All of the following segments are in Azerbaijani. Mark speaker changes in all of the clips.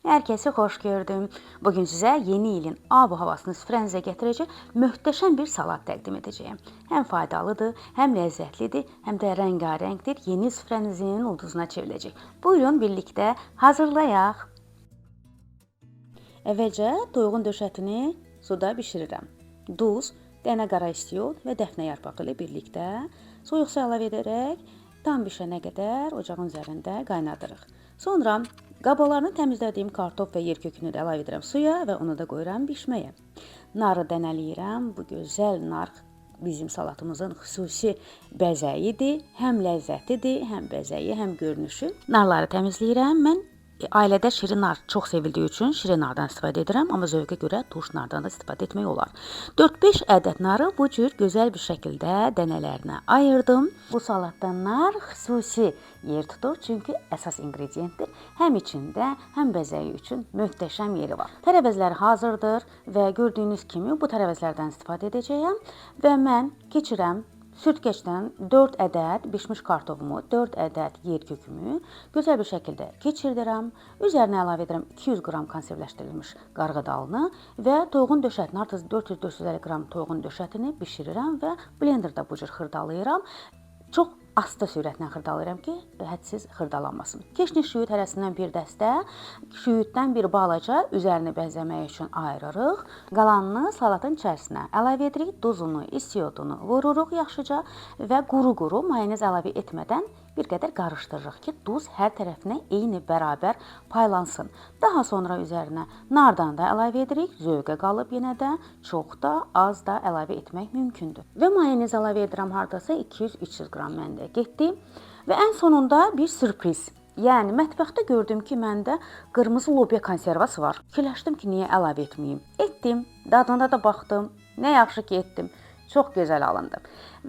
Speaker 1: Herkesi hoş gördüm. Bugün size yeni ilin ab-ı havasını süfrənizə gətirəcək möhtəşəm bir salat təqdim edəcəyim. Həm faydalıdır, həm ləzzətlidir, həm də rəngarəngdir. Yeni süfrənizin ulduzuna çevriləcək. Buyurun birlikdə hazırlayaq. Əvvəlcə toyuğun döşətini suda bişirirəm. Duz, dənə qara istiot və dəfnə yarpağı ilə birlikdə soyuq su əlavə edərək tam bişənə qədər ocağın üzərində qaynadırıq. Sonra qabalarını təmizlədiyim kartof və yer kökünü də əlavə edirəm suya və onu da qoyuram bişməyə. Narı dənələyirəm. Bu gözəl nar bizim salatımızın xüsusi bəzəyidir. Həm ləzzətidir, həm bəzəyi, həm görünüşü. Narları təmizləyirəm. Mən ailədə şirin nar çox sevildiyi üçün şirin nardan istifadə edirəm, amma zövqə görə turş nardan da istifadə etmək olar. 4-5 ədəd narı bu cür gözəl bir şəkildə dənələrinə ayırdım. Bu salatda nar xüsusi yer tutur, çünki əsas ingrediyentdir. Həm içində, həm bəzəyi üçün möhtəşəm yeri var. Tərəvəzləri hazırdır və gördüyünüz kimi bu tərəvəzlərdən istifadə edəcəyəm və mən keçirəm süzgəcdən 4 ədəd bişmiş kartofumu, 4 ədəd yer kökümü gözəl bir şəkildə keçirdirəm. Üzərinə əlavə edirəm 200 qram konservləşdirilmiş qarğıdalını və toyuğun döşətini, artıq 400-450 qram toyuğun döşətini bişirirəm və blenderda bu cür xırdalayıram. Çox asta sürətlə xırdalayıram ki, hədsiz xırdalanmasın. Keşniş şüyüd hərəsindən bir dəstə, şüyüddən bir balaca üzərini bəzəmək üçün ayırırıq. Qalanını salatın içərisinə əlavə edirik. Duzunu, istiotunu vururuq yaxşıca və quru-quru mayonez əlavə etmədən bir qədər qarışdırırıq ki, duz hər tərəfinə eyni bərabər paylansın. Daha sonra üzərinə nardan da əlavə edirik. Zövqə qalıb yenə də çox da, az da əlavə etmək mümkündür. Və mayonez əlavə edirəm hardasa 200-300 qram məndə getdi. Və ən sonunda bir sürpriz. Yəni mətbəxdə gördüm ki, məndə qırmızı lobya konservası var. Fikirləşdim ki, niyə əlavə etməyim? Etdim, dadına da baxdım. Nə yaxşı ki etdim. Çox gözəl alındı.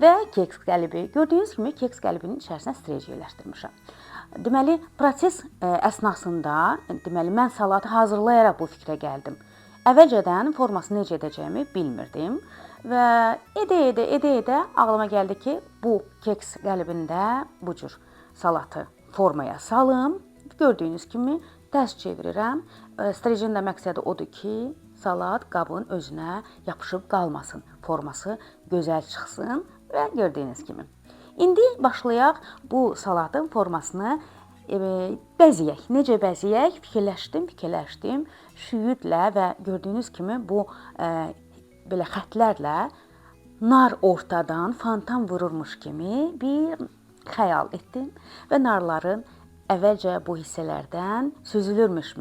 Speaker 1: Və keks qəlibi. Gördüyünüz kimi keks qəlibinin içərisinə streç yerləşdirmişəm. Deməli, proses əsnasında, mən salatı hazırlayaraq bu fikrə gəldim. Əvvəlcədən formasını necə edəcəyimi bilmirdim və edə ağlıma gəldi ki, bu keks qəlibində bu cür salatı formaya salım. Gördüyünüz kimi tərs çevirirəm. Strecin də məqsədi odur ki, salat qabın özünə yapışıb qalmasın, forması gözəl çıxsın və gördüyünüz kimi. İndi başlayaq bu salatın formasını bəzəyək. Necə bəzəyək? Fikirləşdim. Şüyüdlə və gördüyünüz kimi bu belə xətlərlə nar ortadan fontan vururmuş kimi bir xəyal etdim və narların əvvəlcə bu hissələrdən süzülürmüş